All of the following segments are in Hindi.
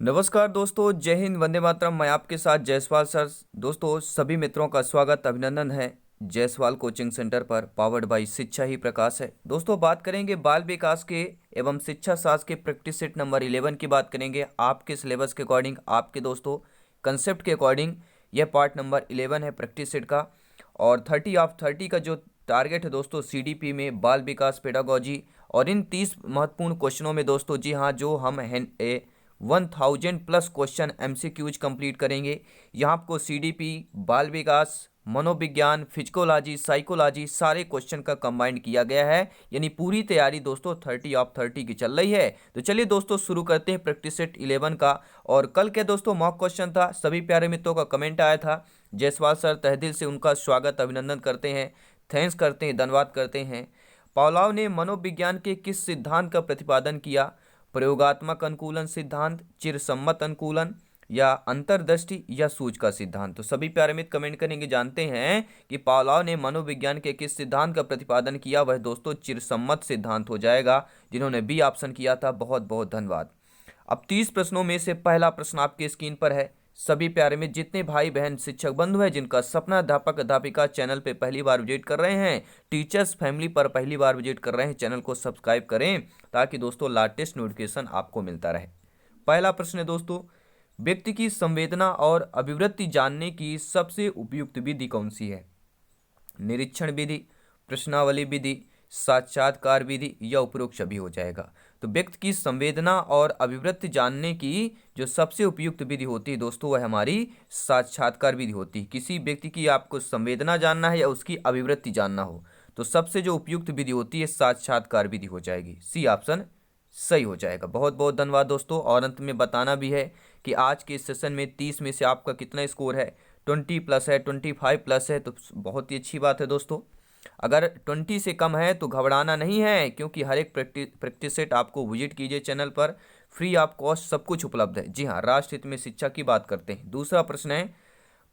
नमस्कार दोस्तों, जय हिंद, वंदे मातरम। मैं आपके साथ जायसवाल सर। दोस्तों, सभी मित्रों का स्वागत अभिनंदन है जायसवाल कोचिंग सेंटर पर, पावर्ड बाय शिक्षा ही प्रकाश है। दोस्तों, बात करेंगे बाल विकास के एवं शिक्षा शास्त्र के प्रैक्टिस सेट नंबर 11 की बात करेंगे। आपके सिलेबस के अकॉर्डिंग, आपके दोस्तों कंसेप्ट के अकॉर्डिंग यह पार्ट नंबर 11 है प्रैक्टिस सेट का। और 30 ऑफ 30 का जो टारगेट है दोस्तों सीडीपी में बाल विकास पेडागोजी, और इन 30 महत्वपूर्ण क्वेश्चनों में दोस्तों, जी हाँ, जो हम 1000+ क्वेश्चन एमसीक्यूज कंप्लीट करेंगे। यहाँ आपको सीडीपी, बाल विकास, मनोविज्ञान, फिजिकोलॉजी, साइकोलॉजी सारे क्वेश्चन का कंबाइंड किया गया है। यानी पूरी तैयारी दोस्तों 30 ऑफ 30 की चल रही है। तो चलिए दोस्तों शुरू करते हैं प्रैक्टिस सेट 11 का। और कल के दोस्तों मॉक क्वेश्चन था, सभी प्यारे मित्रों का कमेंट आया था। जायसवाल सर तहे दिल से उनका स्वागत अभिनंदन करते हैं, थैंक्स करते हैं, धन्यवाद करते हैं। पावलोव ने मनोविज्ञान के किस सिद्धांत का प्रतिपादन किया? प्रयोगात्मक अनुकूलन सिद्धांत, चिरसम्मत अनुकूलन, या अंतर्दृष्टि, या सूझ का सिद्धांत? तो सभी प्यारे मित्र कमेंट करेंगे। जानते हैं कि पावलोव ने मनोविज्ञान के किस सिद्धांत का प्रतिपादन किया? वह दोस्तों चिरसम्मत सिद्धांत हो जाएगा। जिन्होंने बी ऑप्शन किया था, बहुत बहुत धन्यवाद। अब 30 प्रश्नों में से पहला प्रश्न आपके स्क्रीन पर है। सभी प्यारे में जितने भाई बहन शिक्षक बंधु हैं जिनका सपना अध्यापक अध्यापिका चैनल पे पहली बार विजिट कर रहे हैं, टीचर्स फैमिली पर पहली बार विजिट कर रहे हैं, चैनल को सब्सक्राइब करें ताकि दोस्तों लेटेस्ट नोटिफिकेशन आपको मिलता रहे। पहला प्रश्न है दोस्तों, व्यक्ति की संवेदना और अभिवृत्ति जानने की सबसे उपयुक्त विधि कौन सी है? निरीक्षण विधि, प्रश्नावली विधि, साक्षात्कार विधि, या उपरोक्त सभी हो जाएगा। तो व्यक्ति की संवेदना और अभिवृत्ति जानने की जो सबसे उपयुक्त विधि होती है दोस्तों, वह हमारी साक्षात्कार विधि होती है। किसी व्यक्ति की आपको संवेदना जानना है या उसकी अभिवृत्ति जानना हो, तो सबसे जो उपयुक्त विधि होती है साक्षात्कार विधि हो जाएगी। सी ऑप्शन सही हो जाएगा। बहुत बहुत धन्यवाद दोस्तों। और अंत में बताना भी है कि आज के सेशन में 30 में से आपका कितना स्कोर है? 20+ है, 25+ है, तो बहुत ही अच्छी बात है दोस्तों। अगर 20 से कम है तो घबराना नहीं है, क्योंकि हर एक प्रैक्टिस सेट आपको विजिट कीजिए चैनल पर, फ्री ऑफ कॉस्ट सब कुछ उपलब्ध है। जी हाँ, राष्ट्र हित में शिक्षा की बात करते हैं। दूसरा प्रश्न है,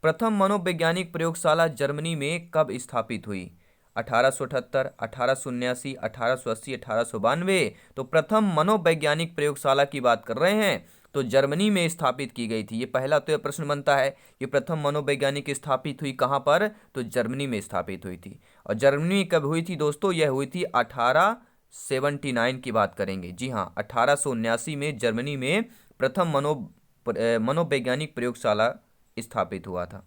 प्रथम मनोवैज्ञानिक प्रयोगशाला जर्मनी में कब स्थापित हुई? 1878, 1879, 1880, 1892। तो प्रथम मनोवैज्ञानिक प्रयोगशाला की बात कर रहे हैं, तो जर्मनी में स्थापित की गई थी। ये पहला तो यह प्रश्न बनता है कि प्रथम मनोवैज्ञानिक स्थापित हुई कहाँ पर? तो जर्मनी में स्थापित हुई थी। और जर्मनी कब हुई थी दोस्तों? यह हुई थी 1879 की बात करेंगे। जी हाँ, 1879 में जर्मनी में प्रथम मनोवैज्ञानिक प्रयोगशाला स्थापित हुआ था।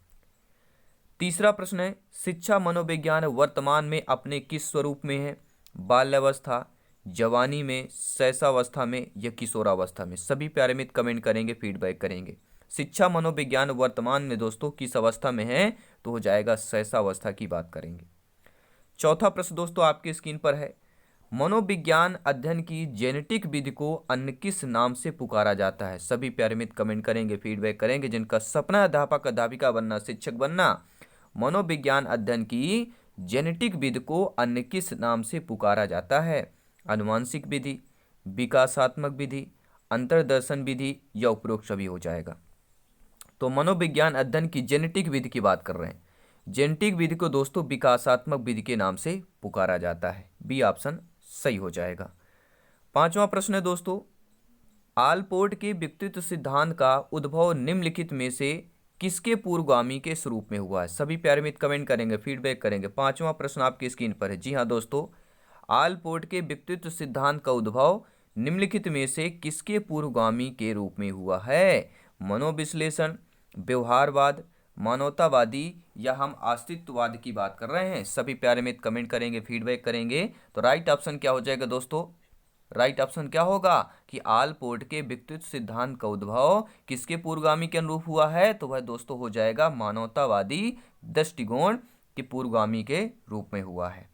तीसरा प्रश्न है, शिक्षा मनोविज्ञान वर्तमान में अपने किस स्वरूप में है? बाल्यावस्था, जवानी में, शैशवावस्था में, या किशोरावस्था में? सभी प्यारे मित्र कमेंट करेंगे, फीडबैक करेंगे। शिक्षा मनोविज्ञान वर्तमान में दोस्तों किस अवस्था में है? तो हो जाएगा शैशवावस्था की बात करेंगे। चौथा प्रश्न दोस्तों आपकी स्क्रीन पर है, मनोविज्ञान अध्ययन की जेनेटिक विधि को अन्य किस नाम से पुकारा जाता है? सभी प्यारे मित्र कमेंट करेंगे, फीडबैक करेंगे। जिनका सपना अध्यापक अध्यापिका बनना, शिक्षक बनना, मनोविज्ञान अध्ययन की जेनेटिक विधि को अन्य किस नाम से पुकारा जाता है? अनुवांशिक विधि, विकासात्मक विधि, अंतर्दर्शन विधि, या उपरोक्त सभी हो जाएगा। तो मनोविज्ञान अध्ययन की जेनेटिक विधि की बात कर रहे हैं। जेनेटिक विधि को दोस्तों विकासात्मक विधि के नाम से पुकारा जाता है। बी ऑप्शन सही हो जाएगा। पांचवा प्रश्न है दोस्तों, आलपोर्ट के व्यक्तित्व सिद्धांत का उद्भव निम्नलिखित में से किसके पूर्वगामी के स्वरूप में हुआ है? सभी प्यारे मित्र कमेंट करेंगे, फीडबैक करेंगे। पांचवा प्रश्न आपकी स्क्रीन पर है। जी हाँ दोस्तों, आलपोर्ट के व्यक्तित्व सिद्धांत का उद्भव निम्नलिखित में से किसके पूर्वगामी के रूप में हुआ है? मनोविश्लेषण, व्यवहारवाद, मानवतावादी, या हम अस्तित्ववाद की बात कर रहे हैं? सभी प्यारे मित्र कमेंट करेंगे, फीडबैक करेंगे। तो राइट ऑप्शन क्या हो जाएगा दोस्तों? राइट ऑप्शन क्या होगा कि आलपोर्ट के व्यक्तित्व सिद्धांत का उद्भव किसके पूर्वगामी के अनुरूप हुआ है? तो वह दोस्तों हो जाएगा मानवतावादी दृष्टिकोण के पूर्वगामी के रूप में हुआ है।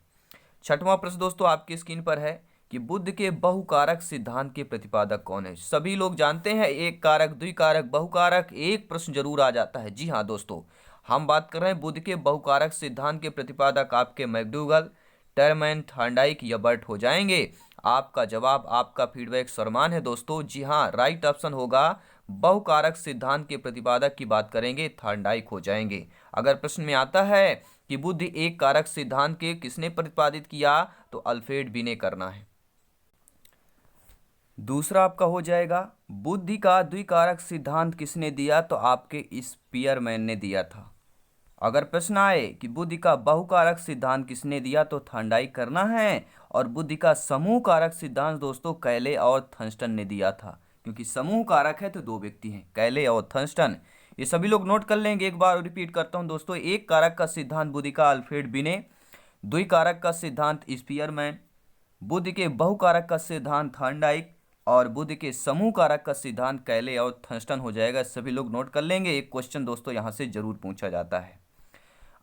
छठवां प्रश्न दोस्तों आपकी स्क्रीन पर है कि बुद्ध के बहुकारक सिद्धांत के प्रतिपादक कौन है? सभी लोग जानते हैं एक कारक, द्विकारक, बहुकारक, एक प्रश्न जरूर आ जाता है। जी हाँ दोस्तों, हम बात कर रहे हैं बुद्ध के बहुकारक सिद्धांत के प्रतिपादक आपके मैकडूगल, टर्मैन, थॉर्नडाइक, या बर्ट हो जाएंगे। आपका जवाब, आपका फीडबैक सर्वमान है दोस्तों। जी हाँ, राइट ऑप्शन होगा बहुकारक सिद्धांत के प्रतिपादक की बात करेंगे, थॉर्नडाइक हो जाएंगे। अगर प्रश्न में आता है कि बुद्ध एक कारक सिद्धांत के किसने प्रतिपादित किया, तो अल्फ्रेड बी ने करना है। दूसरा आपका हो जाएगा बुद्धि का द्विकारक सिद्धांत किसने दिया? तो आपके स्पीयरमैन ने दिया था। अगर प्रश्न आए कि बुद्धि का बहुकारक सिद्धांत किसने दिया, तो थॉर्नडाइक करना है। और बुद्धि का समूह कारक सिद्धांत दोस्तों कैले और थर्स्टन ने दिया था, क्योंकि समूह कारक है तो दो व्यक्ति हैं, कैले और थर्स्टन। ये सभी लोग नोट कर लेंगे। एक बार रिपीट करता हूं दोस्तों, एक कारक का सिद्धांत बुद्धि का अल्फ्रेड बिने, द्विकारक का सिद्धांत स्पीयरमैन, बुद्धि के बहुकारक का सिद्धांत थॉर्नडाइक और बुद्धि के समूह कारक का सिद्धांत कैले और थर्स्टन हो जाएगा। सभी लोग नोट कर लेंगे। एक क्वेश्चन दोस्तों यहां से जरूर पूछा जाता है।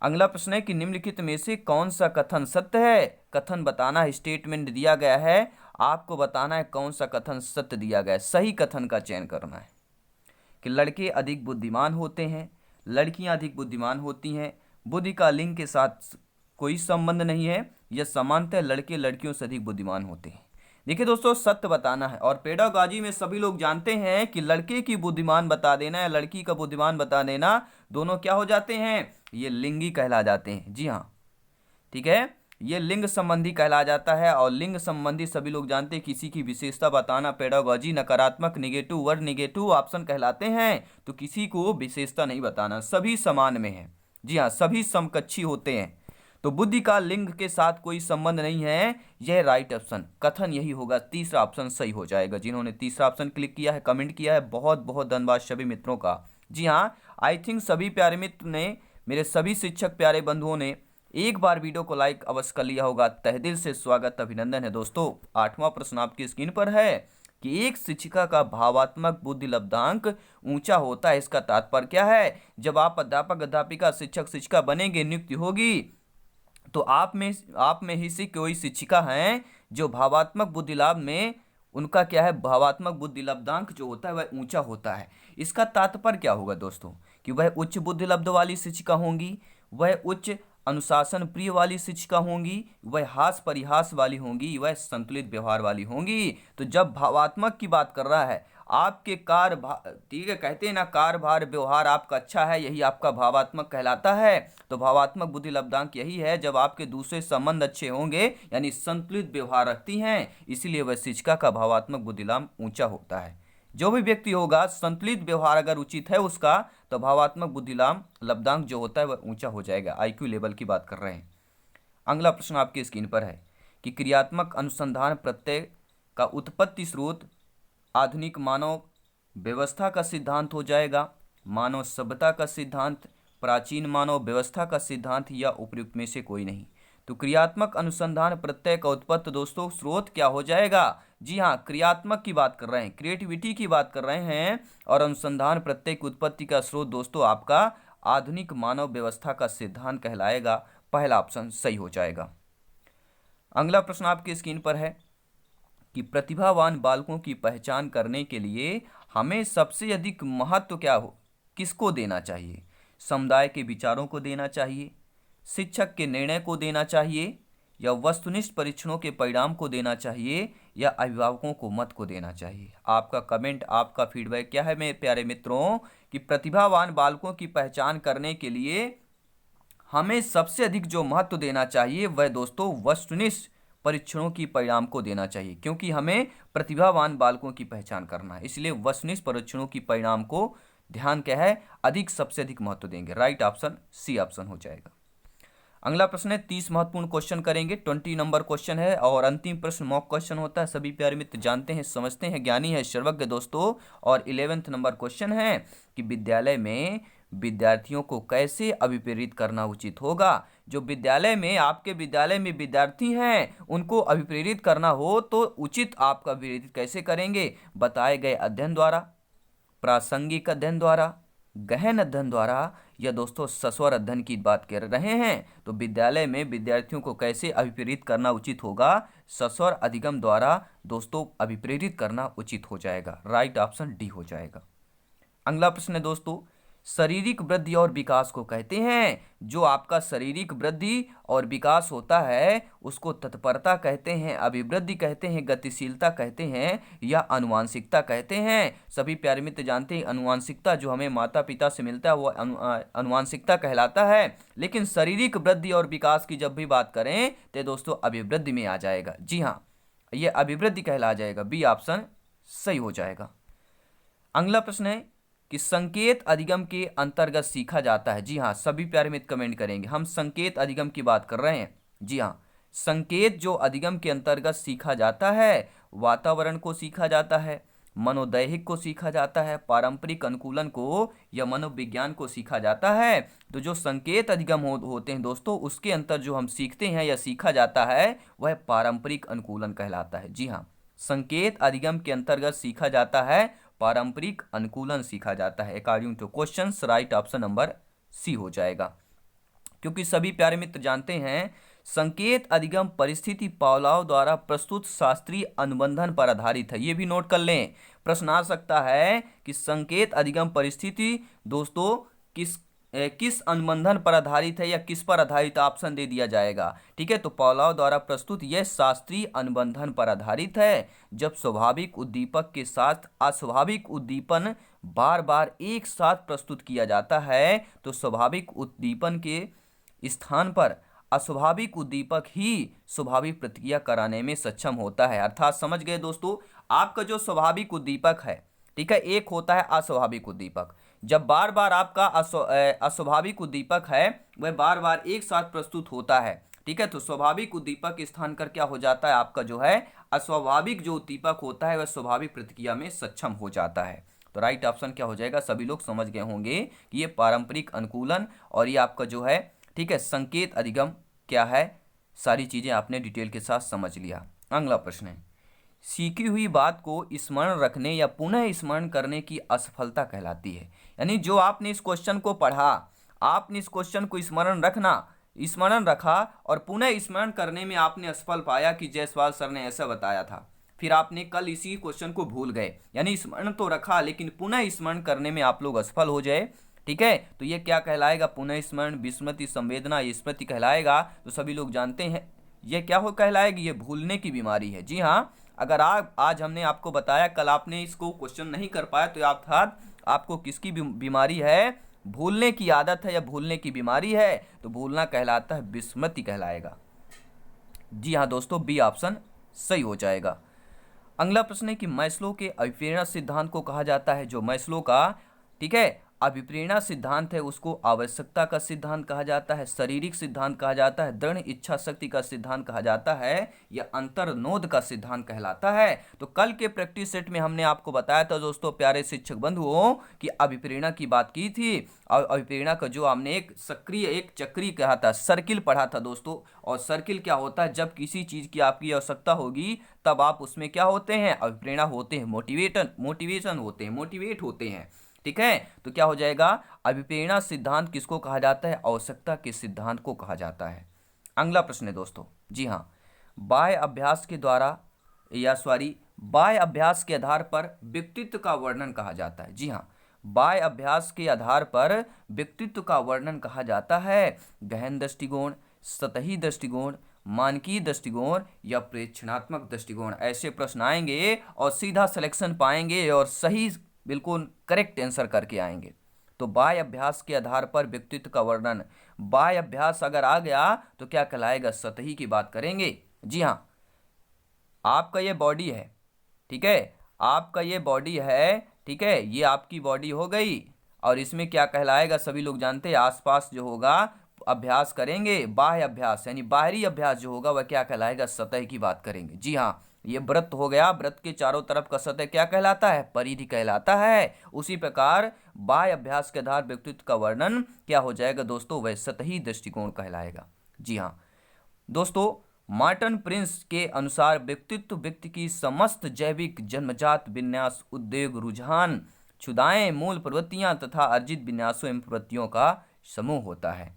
अगला प्रश्न है कि निम्नलिखित में से कौन सा कथन सत्य है? कथन बताना है, स्टेटमेंट दिया गया है, आपको बताना है कौन सा कथन सत्य दिया गया है। सही कथन का चयन करना है कि लड़के अधिक बुद्धिमान होते हैं, लड़कियां अधिक बुद्धिमान होती हैं, बुद्धि का लिंग के साथ कोई संबंध नहीं है, यह समानतः लड़के लड़कियों से अधिक बुद्धिमान होते हैं। देखिए दोस्तों, सत्य बताना है। और पेडागॉजी में सभी लोग जानते हैं कि लड़के की बुद्धिमान बता देना या लड़की का बुद्धिमान बता देना, दोनों क्या हो जाते हैं? ये लिंगी कहला जाते हैं। जी हाँ, ठीक है, ये लिंग संबंधी कहला जाता है। और लिंग संबंधी सभी लोग जानते हैं, किसी की विशेषता बताना पेडागॉजी नकारात्मक नेगेटिव वर्ड नेगेटिव ऑप्शन कहलाते हैं। तो किसी को विशेषता नहीं बताना, सभी समान में है। जी हाँ, सभी समकक्षी होते हैं। तो बुद्धि का लिंग के साथ कोई संबंध नहीं है, यह राइट ऑप्शन कथन यही होगा। तीसरा ऑप्शन सही हो जाएगा। जिन्होंने तीसरा ऑप्शन क्लिक किया है, कमेंट किया है, बहुत बहुत धन्यवाद सभी मित्रों का। जी हाँ, आई थिंक सभी प्यारे मित्र ने, मेरे सभी शिक्षक प्यारे बंधुओं ने एक बार वीडियो को लाइक अवश्य कर लिया होगा। तहे दिल से स्वागत अभिनंदन है दोस्तों। 8वां प्रश्न आपकी स्क्रीन पर है कि एक शिक्षिका का भावात्मक बुद्धि लब्धांक ऊंचा होता है, इसका तात्पर्य क्या है? जब आप अध्यापक अध्यापिका शिक्षक शिक्षिका बनेंगे, नियुक्ति होगी, तो आप में ही से कोई शिक्षिका हैं जो भावात्मक बुद्धि लाभ में उनका क्या है, भावात्मक बुद्धि लब्धांक जो होता है वह ऊंचा होता है। इसका तात्पर्य क्या होगा दोस्तों? कि वह उच्च बुद्धि लब्ध वाली शिक्षिका होंगी, वह उच्च अनुशासन प्रिय वाली शिक्षिका होंगी, वह हास परिहास वाली होंगी, वह संतुलित व्यवहार वाली होंगी। तो जब भावात्मक की बात कर रहा है, आपके ठीक है, कहते हैं ना, कार्यभार व्यवहार आपका अच्छा है, यही आपका भावात्मक कहलाता है। तो भावात्मक बुद्धि लब्धांक यही है जब आपके दूसरे संबंध अच्छे होंगे, यानी संतुलित व्यवहार रखती हैं, इसीलिए वह शिक्षिका का भावात्मक बुद्धि लाभ ऊंचा होता है। जो भी व्यक्ति होगा, संतुलित व्यवहार अगर उचित है उसका, तो भावात्मक बुद्धि लाभ लब्धांक जो होता है वह ऊंचा हो जाएगा। आईक्यू लेवल की बात कर रहे हैं। अगला प्रश्न आपकी स्क्रीन पर है कि क्रियात्मक अनुसंधान प्रत्यय का उत्पत्ति स्रोत आधुनिक मानव व्यवस्था का सिद्धांत हो जाएगा, मानव सभ्यता का सिद्धांत, प्राचीन मानव व्यवस्था का सिद्धांत, या उपयुक्त में से कोई नहीं। तो क्रियात्मक अनुसंधान प्रत्यय का उत्पत्ति दोस्तों स्रोत क्या हो जाएगा? जी हाँ, क्रियात्मक की बात कर रहे हैं, क्रिएटिविटी की बात कर रहे हैं। और अनुसंधान प्रत्यय की उत्पत्ति का स्रोत दोस्तों आपका आधुनिक मानव व्यवस्था का सिद्धांत कहलाएगा। पहला ऑप्शन सही हो जाएगा। अगला प्रश्न आपकी स्क्रीन पर है कि प्रतिभावान बालकों की पहचान करने के लिए हमें सबसे अधिक महत्व किसको देना चाहिए? समुदाय के विचारों को देना चाहिए, शिक्षक के निर्णय को देना चाहिए, या वस्तुनिष्ठ परीक्षणों के परिणाम को देना चाहिए, या अभिभावकों को मत को देना चाहिए? आपका कमेंट, आपका फीडबैक क्या है मेरे प्यारे मित्रों? कि प्रतिभावान बालकों की पहचान करने के लिए हमें सबसे अधिक जो महत्व देना चाहिए वह दोस्तों वस्तुनिष्ठ परीक्षणों की परिणाम को देना चाहिए, क्योंकि हमें प्रतिभावान बालकों की पहचान करना है, इसलिए वस्तुनिष्ठ परीक्षणों की परिणाम को ध्यान क्या है, अधिक सबसे अधिक महत्व देंगे। राइट ऑप्शन सी ऑप्शन हो जाएगा। अगला प्रश्न है 30 महत्वपूर्ण क्वेश्चन करेंगे, 20 नंबर क्वेश्चन है और अंतिम प्रश्न मॉक क्वेश्चन होता है। सभी प्यारे मित्र जानते हैं, समझते हैं, ज्ञानी है, सर्वज्ञ दोस्तों। और 11th नंबर क्वेश्चन है कि विद्यालय में विद्यार्थियों को कैसे अभिप्रेरित करना उचित होगा? जो विद्यालय में, आपके विद्यालय में विद्यार्थी हैं, उनको अभिप्रेरित करना हो तो उचित आपका अभिप्रेरित कैसे करेंगे? बताए गए अध्ययन द्वारा, प्रासंगिक अध्ययन द्वारा, गहन अध्ययन द्वारा, या दोस्तों सस्वर अध्ययन की बात कर रहे हैं। तो विद्यालय में विद्यार्थियों को कैसे अभिप्रेरित करना उचित होगा? सस्वर अधिगम द्वारा दोस्तों अभिप्रेरित करना उचित हो जाएगा। राइट ऑप्शन डी हो जाएगा। अगला प्रश्न है दोस्तों, शारीरिक वृद्धि और विकास को कहते हैं। जो आपका शारीरिक वृद्धि और विकास होता है उसको तत्परता कहते हैं, अभिवृद्धि कहते हैं, गतिशीलता कहते हैं, या अनुवांशिकता कहते हैं। सभी प्यारे मित्र जानते हैं अनुवांशिकता जो हमें माता पिता से मिलता है वो अनुवांशिकता कहलाता है। लेकिन शारीरिक वृद्धि और विकास की जब भी बात करें तो दोस्तों अभिवृद्धि में आ जाएगा। जी हाँ, ये अभिवृद्धि कहला जाएगा। बी ऑप्शन सही हो जाएगा। अगला प्रश्न है कि संकेत अधिगम के अंतर्गत सीखा जाता है। जी हाँ, सभी प्यारे मित्र कमेंट करेंगे, हम संकेत अधिगम की बात कर रहे हैं। जी हाँ, संकेत जो अधिगम के अंतर्गत सीखा जाता है, वातावरण को सीखा जाता है, मनोदैहिक को सीखा जाता है, पारंपरिक अनुकूलन को या मनोविज्ञान को सीखा जाता है। तो जो संकेत अधिगम होते हैं दोस्तों, उसके अंतर जो हम सीखते हैं या सीखा जाता है वह पारंपरिक अनुकूलन कहलाता है। जी हाँ, संकेत अधिगम के अंतर्गत सीखा जाता है, पारंपरिक अनुकूलन सीखा जाता है। According to questions right option number C हो जाएगा। क्योंकि सभी प्यारे मित्र जानते हैं संकेत अधिगम परिस्थिति पावलोव द्वारा प्रस्तुत शास्त्रीय अनुबंधन पर आधारित है। ये भी नोट कर लें, प्रश्न आ सकता है कि संकेत अधिगम परिस्थिति दोस्तों किस अनुबंधन पर आधारित है या किस पर आधारित, ऑप्शन दे दिया जाएगा। ठीक है, तो पावलोव द्वारा प्रस्तुत यह शास्त्रीय अनुबंधन पर आधारित है। जब स्वाभाविक उद्दीपक के साथ अस्वाभाविक उद्दीपन बार बार एक साथ प्रस्तुत किया जाता है तो स्वाभाविक उद्दीपन के स्थान पर अस्वाभाविक उद्दीपक ही स्वाभाविक प्रतिक्रिया कराने में सक्षम होता है। अर्थात समझ गए दोस्तों, आपका जो स्वाभाविक उद्दीपक है, ठीक है, एक होता है अस्वाभाविक उद्दीपक। जब बार बार आपका अस्वाभाविक उद्दीपक है वह बार बार एक साथ प्रस्तुत होता है, ठीक है, तो स्वाभाविक उद्दीपक स्थान कर क्या हो जाता है, आपका जो है अस्वाभाविक जो उद्दीपक होता है वह स्वाभाविक प्रतिक्रिया में सक्षम हो जाता है। तो राइट ऑप्शन क्या हो जाएगा, सभी लोग समझ गए होंगे कि ये पारंपरिक अनुकूलन और ये आपका जो है, ठीक है, संकेत अधिगम क्या है, सारी चीजें आपने डिटेल के साथ समझ लिया। अगला प्रश्न है, सीखी हुई बात को स्मरण रखने या पुनः स्मरण करने की असफलता कहलाती है। यानी जो आपने इस क्वेश्चन को पढ़ा, आपने इस क्वेश्चन को स्मरण रखा और पुनः स्मरण करने में आपने असफल पाया कि जायसवाल सर ने ऐसा बताया था, फिर आपने कल इसी क्वेश्चन को भूल गए, यानी स्मरण तो रखा लेकिन पुनः स्मरण करने में आप लोग असफल हो जाए। ठीक है, तो ये क्या कहलाएगा, पुनः स्मरण, विस्मृति, संवेदना, स्मृति कहलाएगा। तो सभी लोग जानते हैं ये क्या हो कहलाएगी, ये भूलने की बीमारी है। जी हाँ, अगर आज हमने आपको बताया, कल आपने इसको क्वेश्चन नहीं कर पाया तो अर्थात आपको किसकी बीमारी है, भूलने की आदत है या भूलने की बीमारी है। तो भूलना कहलाता है विस्मृति कहलाएगा। जी हाँ दोस्तों, बी ऑप्शन सही हो जाएगा। अगला प्रश्न है कि मैस्लो के अभिप्रेरणा सिद्धांत को कहा जाता है, जो मैस्लो का, ठीक है, अभिप्रेरणा सिद्धांत है उसको आवश्यकता का सिद्धांत कहा जाता है, शारीरिक सिद्धांत कहा जाता है, दृढ़ इच्छा शक्ति का सिद्धांत कहा जाता है या अंतर्नोद का सिद्धांत कहलाता है। तो कल के प्रैक्टिस सेट में हमने आपको बताया था दोस्तों, प्यारे शिक्षक बंधुओं, कि अभिप्रेरणा की बात की थी और अभिप्रेरणा का जो हमने एक सक्रिय एक चक्री कहा था, सर्किल पढ़ा था दोस्तों। और सर्किल क्या होता है, जब किसी चीज की आपकी आवश्यकता होगी तब आप उसमें क्या होते हैं, अभिप्रेरणा होते हैं, मोटिवेशन होते हैं, मोटिवेट होते हैं। ठीक है, तो क्या हो जाएगा, अभिप्रेरणा सिद्धांत किसको कहा जाता है, आवश्यकता के सिद्धांत को कहा जाता है। अगला प्रश्न है दोस्तों, जी हाँ, बाह्य अभ्यास के आधार पर व्यक्तित्व का वर्णन कहा जाता है। जी हाँ, बाह्य अभ्यास के आधार पर व्यक्तित्व का वर्णन कहा जाता है। गहन दृष्टिकोण, सतही दृष्टिकोण, मानकीय दृष्टिकोण या प्रेक्षणात्मक दृष्टिकोण, ऐसे प्रश्न आएंगे और सीधा सिलेक्शन पाएंगे और सही बिल्कुल करेक्ट आंसर करके आएंगे। तो बाह्य अभ्यास के आधार पर व्यक्तित्व का वर्णन, बाह्य अभ्यास अगर आ गया तो क्या कहलाएगा, सतही की बात करेंगे। जी हाँ, आपका ये बॉडी है, ठीक है, आपका ये बॉडी है, ठीक है, ये आपकी बॉडी हो गई और इसमें क्या कहलाएगा, सभी लोग जानते हैं, आसपास जो होगा अभ्यास करेंगे, बाह्य अभ्यास यानी बाहरी अभ्यास जो होगा वह क्या कहलाएगा, सतह की बात करेंगे। जी हाँ, ये व्रत हो गया, व्रत के चारों तरफ का सतह क्या कहलाता है, परिधि कहलाता है। उसी प्रकार बाह्य अभ्यास के आधार व्यक्तित्व का वर्णन क्या हो जाएगा दोस्तों, वह सतही दृष्टिकोण कहलाएगा। जी हाँ दोस्तों, मार्टिन प्रिंस के अनुसार व्यक्तित्व व्यक्ति की समस्त जैविक, जन्मजात विन्यास, उद्योग, रुझान, क्षुधाएं, मूल प्रवृत्तियां तथा अर्जित विन्यासों एवं प्रवृत्तियों का समूह होता है।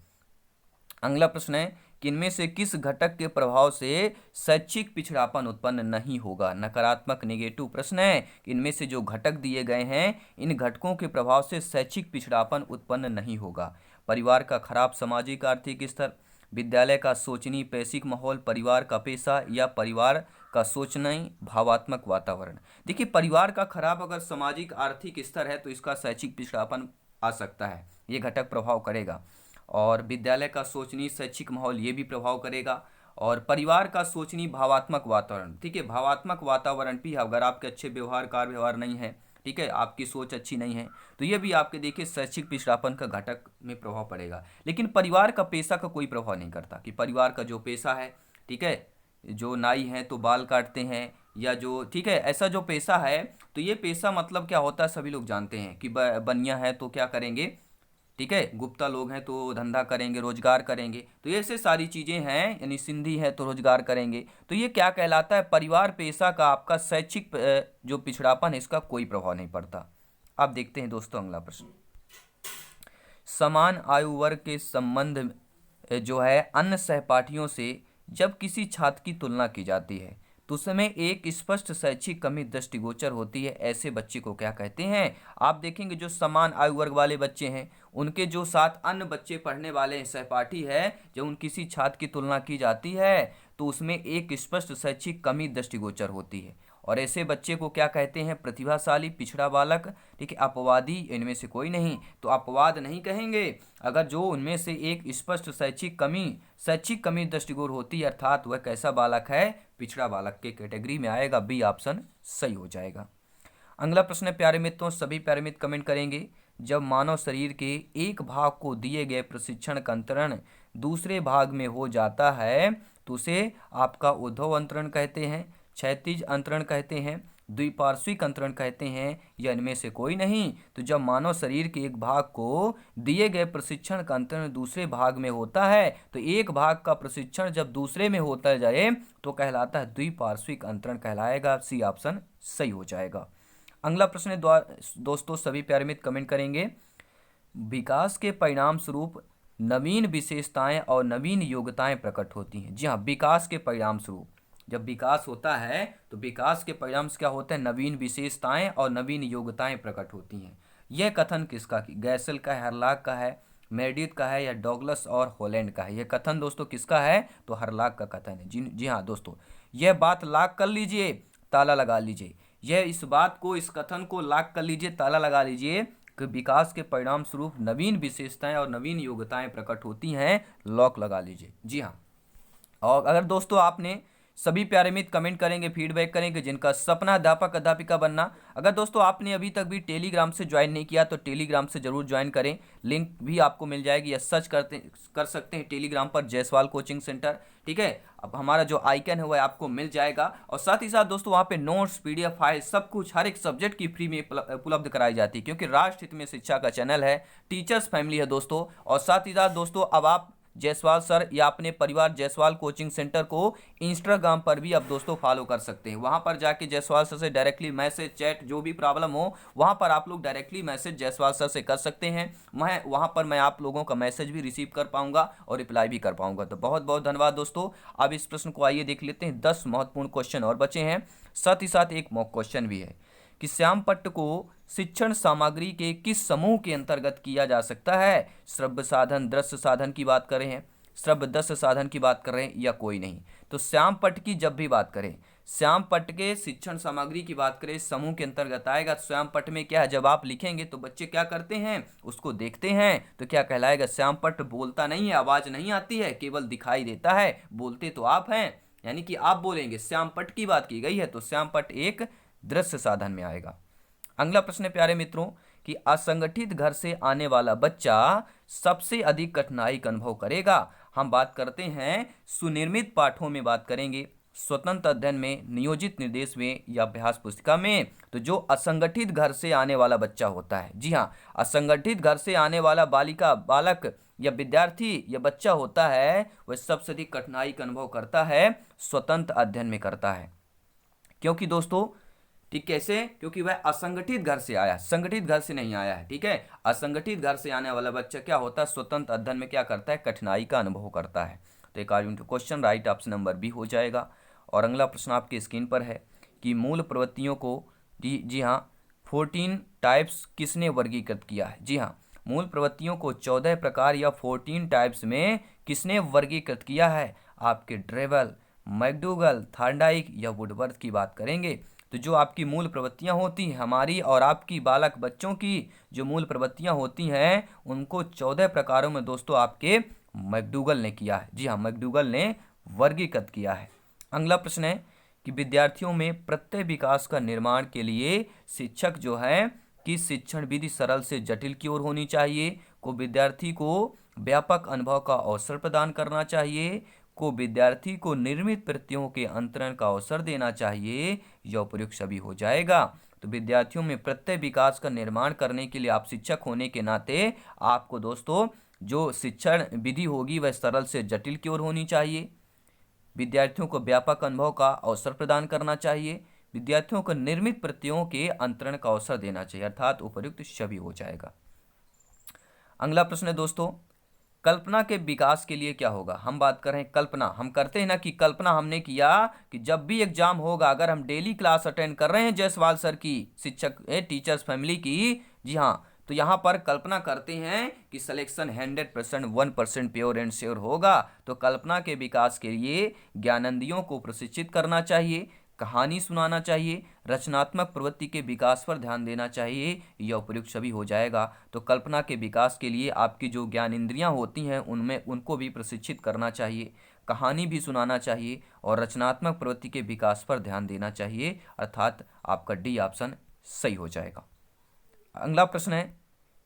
अगला प्रश्न है कि इनमें से किस घटक के प्रभाव से शैक्षिक पिछड़ापन उत्पन्न नहीं होगा। नकारात्मक नेगेटिव प्रश्न है कि इनमें से जो घटक दिए गए हैं, इन घटकों के प्रभाव से शैक्षिक पिछड़ापन उत्पन्न नहीं होगा। परिवार का खराब सामाजिक आर्थिक स्तर, विद्यालय का शोचनीय पैसिक माहौल, परिवार का पेशा या परिवार का शोचनीय भावात्मक वातावरण। देखिए, परिवार का खराब अगर सामाजिक आर्थिक स्तर है तो इसका शैक्षिक पिछड़ापन आ सकता है, ये घटक प्रभाव करेगा। और विद्यालय का शोचनीय शैक्षिक माहौल ये भी प्रभाव करेगा। और परिवार का शोचनीय भावात्मक वातावरण, ठीक है, भावात्मक वातावरण भी अगर आपके अच्छे व्यवहार, कार व्यवहार नहीं है, ठीक ठीक है, आपकी सोच अच्छी नहीं है, तो ये भी आपके देखिए शैक्षिक पिछड़ापन का घटक में प्रभाव पड़ेगा। लेकिन परिवार का पेशा का कोई प्रभाव नहीं करता कि परिवार का जो पेशा है, ठीक है, जो नाई हैं तो बाल काटते हैं, या जो ठीक है ऐसा जो पेशा है, तो ये पेशा मतलब क्या होता है सभी लोग जानते हैं कि बनिया है तो क्या करेंगे, ठीक है, गुप्ता लोग हैं तो धंधा करेंगे, रोजगार करेंगे, तो ये ऐसे सारी चीज़ें हैं, यानी सिंधी है तो रोजगार करेंगे। तो ये क्या कहलाता है, परिवार पेशा का आपका शैक्षिक जो पिछड़ापन है इसका कोई प्रभाव नहीं पड़ता। अब देखते हैं दोस्तों अगला प्रश्न। समान आयु वर्ग के संबंध जो है अन्य सहपाठियों से जब किसी छात्र की तुलना की जाती है तो उसमें एक स्पष्ट शैक्षिक कमी दृष्टिगोचर होती है, ऐसे बच्चे को क्या कहते हैं। आप देखेंगे जो समान आयु वर्ग वाले बच्चे हैं उनके जो साथ अन्य बच्चे पढ़ने वाले सहपाठी है, जब उन किसी छात्र की तुलना की जाती है तो उसमें एक स्पष्ट शैक्षिक कमी दृष्टिगोचर होती है, और ऐसे बच्चे को क्या कहते हैं, प्रतिभाशाली पिछड़ा बालक। ठीक है, अपवादी इनमें से कोई नहीं, तो अपवाद नहीं कहेंगे अगर जो उनमें से एक स्पष्ट शैक्षिक कमी दृष्टिगोचर होती है, अर्थात वह कैसा बालक है, पिछड़ा बालक के कैटेगरी में आएगा। बी ऑप्शन सही हो जाएगा। अगला प्रश्न है प्यारे मित्रों, सभी प्यारे मित्र कमेंट करेंगे। जब मानव शरीर के एक भाग को दिए गए प्रशिक्षण का अंतरण दूसरे भाग में हो जाता है तो उसे आपका उद्धव अंतरण कहते हैं, क्षैतिज अंतरण कहते हैं, द्विपार्श्विक अंतरण कहते हैं, या इनमें से कोई नहीं। तो जब मानव शरीर के एक भाग को दिए गए प्रशिक्षण का अंतरण दूसरे भाग में होता है तो एक भाग का प्रशिक्षण जब दूसरे में होता जाए तो कहलाता है द्विपार्श्विक अंतरण कहलाएगा। सी ऑप्शन सही हो जाएगा। अगला प्रश्न दोस्तों सभी प्यारे मित्र कमेंट करेंगे। विकास के परिणाम स्वरूप नवीन विशेषताएं और नवीन योग्यताएं प्रकट होती हैं। जी हाँ, विकास के परिणाम स्वरूप जब विकास होता है तो विकास के परिणाम क्या होते हैं, नवीन विशेषताएं और नवीन योग्यताएं प्रकट होती हैं। यह कथन किसका, गैसल का है, हर्लाक का है, मेडिथ का है, या डॉगलस और हॉलैंड का है। यह कथन दोस्तों किसका है, तो हर्लाक का कथन है। जी हाँ दोस्तों, यह बात लॉक कर लीजिए, ताला लगा लीजिए, इस कथन को लॉक कर लीजिए, ताला लगा लीजिए कि विकास के परिणाम स्वरूप नवीन विशेषताएं और नवीन योग्यताएं प्रकट होती हैं, लॉक लगा लीजिए। जी हाँ, और अगर दोस्तों आपने सभी प्यारे मित्र कमेंट करेंगे, फीडबैक करेंगे जिनका सपना अध्यापक अध्यापिका बनना। अगर दोस्तों आपने अभी तक भी टेलीग्राम से ज्वाइन नहीं किया तो टेलीग्राम से जरूर ज्वाइन करें, लिंक भी आपको मिल जाएगी, या सर्च कर सकते हैं टेलीग्राम पर जायसवाल कोचिंग सेंटर। ठीक है, अब हमारा जो आइकन है वह आपको मिल जाएगा, और साथ ही साथ दोस्तों वहाँ पे नोट्स, पीडीएफ फाइल सब कुछ हर एक सब्जेक्ट की फ्री में उपलब्ध कराई जाती है, क्योंकि राष्ट्र हित में शिक्षा का चैनल है, टीचर्स फैमिली है दोस्तों। और साथ ही साथ दोस्तों अब आप जायसवाल सर या अपने परिवार जायसवाल कोचिंग सेंटर को इंस्टाग्राम पर भी आप दोस्तों फॉलो कर सकते हैं। वहां पर जाके जायसवाल सर से डायरेक्टली मैसेज, चैट, जो भी प्रॉब्लम हो वहां पर आप लोग डायरेक्टली मैसेज जायसवाल सर से कर सकते हैं। वहां पर मैं आप लोगों का मैसेज भी रिसीव कर पाऊंगा और रिप्लाई भी कर पाऊंगा। तो बहुत बहुत धन्यवाद दोस्तों। अब इस प्रश्न को आइए देख लेते हैं। 10 महत्वपूर्ण क्वेश्चन और बचे हैं, साथ ही साथ एक मॉक क्वेश्चन भी है कि श्यामपट्ट को शिक्षण सामग्री के किस समूह के अंतर्गत किया जा सकता है। श्रव्य साधन, दृश्य साधन की बात करें हैं, श्रव्य दृश्य साधन की बात कर रहे हैं, या कोई नहीं। तो श्यामपट्ट की जब भी बात करें, श्यामपट्ट के शिक्षण सामग्री की बात करें, समूह के अंतर्गत आएगा। श्यामपट्ट में क्या है, जब आप लिखेंगे तो बच्चे क्या करते हैं, उसको देखते हैं, तो क्या कहलाएगा, श्यामपट्ट बोलता नहीं है, आवाज नहीं आती है, केवल दिखाई देता है, बोलते तो आप हैं, यानी कि आप बोलेंगे। श्यामपट्ट की बात की गई है तो श्यामपट्ट एक दृश्य साधन में आएगा। अगला प्रश्न है प्यारे मित्रों कि असंगठित घर से आने वाला बच्चा सबसे अधिक कठिनाई का अनुभव करेगा। हम बात करते हैं सुनिर्मित पाठों में बात करेंगे, स्वतंत्र अध्ययन में, नियोजित निर्देश में, या अभ्यास पुस्तिका में। तो जो असंगठित घर से आने वाला बच्चा होता है, जी हाँ, असंगठित घर से आने वाला बालिका, बालक या विद्यार्थी या बच्चा होता है, वह सबसे अधिक कठिनाई का अनुभव करता है स्वतंत्र अध्ययन में करता है। क्योंकि दोस्तों, ठीक कैसे, क्योंकि वह असंगठित घर से आया, संगठित घर से नहीं आया है। ठीक है, असंगठित घर से आने वाला बच्चा क्या होता है, स्वतंत्र अध्ययन में क्या करता है, कठिनाई का अनुभव करता है। तो एक question right option number B हो जाएगा। और अगला प्रश्न आपकी स्क्रीन पर है कि मूल प्रवृत्तियों को जी हाँ 14 टाइप्स किसने वर्गीकृत किया है। जी हाँ, मूल प्रवृत्तियों को 14 प्रकार या 14 टाइप्स में किसने वर्गीकृत किया है। आपके ड्रेवल, मैकडूगल, थॉर्नडाइक या वुडवर्थ की बात करेंगे। तो जो आपकी मूल प्रवृत्तियां होती हैं, हमारी और आपकी बालक बच्चों की जो मूल प्रवृत्तियां होती हैं, उनको 14 प्रकारों में दोस्तों आपके मैकडूगल ने किया है। जी हाँ, मैकडूगल ने वर्गीकृत किया है। अगला प्रश्न है कि विद्यार्थियों में प्रत्यय विकास का निर्माण के लिए शिक्षक जो है कि शिक्षण विधि सरल से जटिल की ओर होनी चाहिए, को विद्यार्थी को व्यापक अनुभव का अवसर प्रदान करना चाहिए, को विद्यार्थी को निर्मित प्रत्ययों के अंतरण का अवसर देना चाहिए, यह उपयुक्त सभी हो जाएगा। तो विद्यार्थियों में प्रत्यय विकास का निर्माण करने के लिए आप शिक्षक होने के नाते आपको दोस्तों जो शिक्षण विधि होगी वह सरल से जटिल की ओर होनी चाहिए, विद्यार्थियों को व्यापक अनुभव का अवसर प्रदान करना चाहिए, विद्यार्थियों को निर्मित प्रत्ययों के अंतरण का अवसर देना चाहिए, अर्थात उपयुक्त सभी हो जाएगा। अगला प्रश्न है दोस्तों, कल्पना के विकास के लिए क्या होगा। हम बात कर रहे हैं कल्पना, हम करते हैं ना कि कल्पना हमने किया कि जब भी एग्जाम होगा अगर हम डेली क्लास अटेंड कर रहे हैं जायसवाल सर की, शिक्षक टीचर्स फैमिली की, जी हाँ, तो यहाँ पर कल्पना करते हैं कि सिलेक्शन 100% 1% प्योर एंड श्योर होगा। तो कल्पना के विकास के लिए ज्ञानेंद्रियों को प्रशिक्षित करना चाहिए, कहानी सुनाना चाहिए, रचनात्मक प्रवृत्ति के विकास पर ध्यान देना चाहिए, यह उपयुक्त सभी हो जाएगा। तो कल्पना के विकास के लिए आपकी जो ज्ञान इंद्रियाँ होती हैं उनमें उनको भी प्रशिक्षित करना चाहिए, कहानी भी सुनाना चाहिए और रचनात्मक प्रवृत्ति के विकास पर ध्यान देना चाहिए, अर्थात आपका डी ऑप्शन सही हो जाएगा। अगला प्रश्न है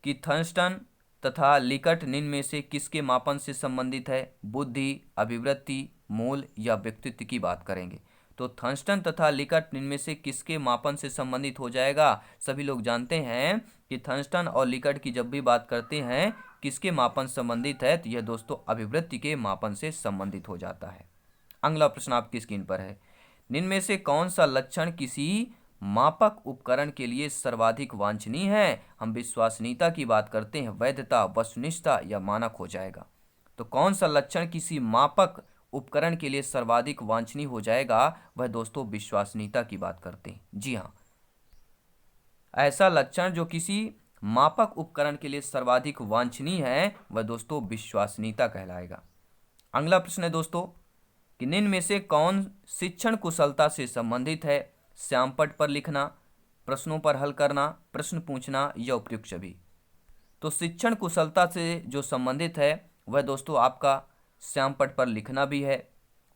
कि थर्स्टन तथा लिकट निम्न में से किसके मापन से संबंधित है। बुद्धि, अभिवृत्ति, मूल या व्यक्तित्व की बात करेंगे। तो थर्स्टन तथा लिकट निम्न में से किसके मापन से संबंधित हो जाएगा। सभी लोग जानते हैं कि थर्स्टन और लिकट की जब भी बात करते हैं किसके मापन संबंधित है, तो यह दोस्तों अभिवृत्ति के मापन से संबंधित हो जाता है। अगला प्रश्न आपकी स्क्रीन पर है, निम्न में से कौन सा लक्षण किसी मापक उपकरण के लिए सर्वाधिक वांछनीय है। हम विश्वसनीयता की बात करते हैं, वैधता, वस्तुनिष्ठता या मानक हो जाएगा। तो कौन सा लक्षण किसी मापक उपकरण के लिए सर्वाधिक वांछनीय हो जाएगा, वह दोस्तों विश्वसनीयता की बात करते हैं। जी हाँ, ऐसा लक्षण जो किसी मापक उपकरण के लिए सर्वाधिक वांछनीय है वह दोस्तों विश्वसनीयता कहलाएगा। अगला प्रश्न है दोस्तों कि निम्न में से कौन शिक्षण कुशलता से संबंधित है। श्यामपट्ट पर लिखना, प्रश्नों पर हल करना, प्रश्न पूछना या उपयुक्त सभी। तो शिक्षण कुशलता से जो संबंधित है वह दोस्तों आपका श्यामपट्ट पर लिखना भी है,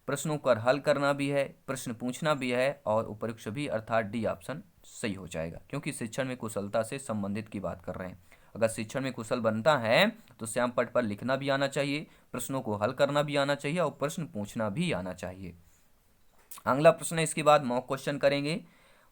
प्रश्नों पर हल करना भी है, प्रश्न पूछना भी है और उपयुक्त सभी, अर्थात डी ऑप्शन सही हो जाएगा, क्योंकि शिक्षण में कुशलता से संबंधित की बात कर रहे हैं। अगर शिक्षण में कुशल बनता है तो श्यामपट्ट पर लिखना भी आना चाहिए, प्रश्नों को हल करना भी आना चाहिए और प्रश्न पूछना भी आना चाहिए। अगला प्रश्न है, इसके बाद मॉक क्वेश्चन करेंगे।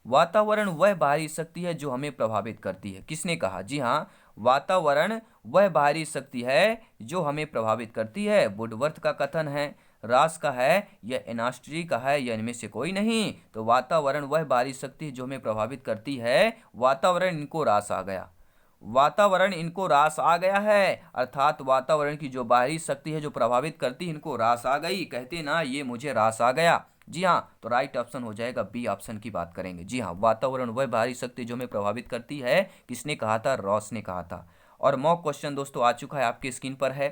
वातावरण वह बाहरी शक्ति है जो हमें प्रभावित करती है। किसने कहा। जी हाँ, वातावरण वह बाहरी शक्ति है जो हमें प्रभावित करती है। वुडवर्थ का कथन है, रास का है या एनास्ट्री का है या इनमें से कोई नहीं। तो वातावरण वह बाहरी शक्ति जो हमें प्रभावित करती है। वातावरण इनको रास आ गया, वातावरण इनको रास आ गया है, अर्थात वातावरण की जो बाहरी शक्ति है जो प्रभावित करती है इनको रास आ गई। कहते ना ये मुझे रास आ गया। जी हाँ, तो राइट ऑप्शन हो जाएगा बी ऑप्शन की बात करेंगे। जी हाँ, वातावरण वह बाहरी शक्ति जो हमें प्रभावित करती है, किसने कहा था, रॉस ने कहा था। और मॉक क्वेश्चन दोस्तों आ चुका है आपकी स्क्रीन पर है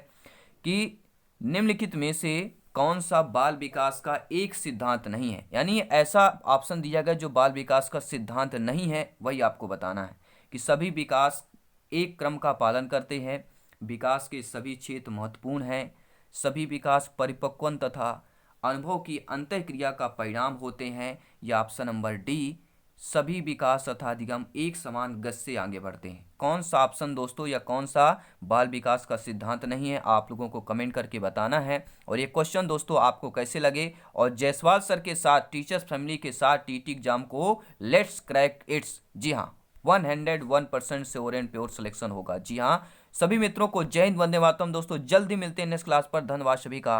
कि निम्नलिखित में से कौन सा बाल विकास का एक सिद्धांत नहीं है। यानी ऐसा ऑप्शन दिया गया जो बाल विकास का सिद्धांत नहीं है, वही आपको बताना है कि सभी विकास एक क्रम का पालन करते हैं, विकास के सभी क्षेत्र महत्वपूर्ण हैं, सभी विकास परिपक्वन तथा अनुभव की अंतःक्रिया का परिणाम होते हैं, या ऑप्शन नंबर डी, सभी विकास तथा अधिगम एक समान गति से आगे बढ़ते हैं। कौन सा ऑप्शन दोस्तों या कौन सा बाल विकास का सिद्धांत नहीं है, आप लोगों को कमेंट करके बताना है। और ये क्वेश्चन दोस्तों आपको कैसे लगे, और जायसवाल सर के साथ टीचर्स फैमिली के साथ टीटी एग्जाम को लेट्स क्रैक इट्स, जी हाँ 101% श्योर एंड प्योर सिलेक्शन होगा। जी हाँ, सभी मित्रों को जय हिंद, वंदे मातरम। दोस्तों जल्दी मिलते हैं नेक्स्ट क्लास पर। धन्यवाद सभी का।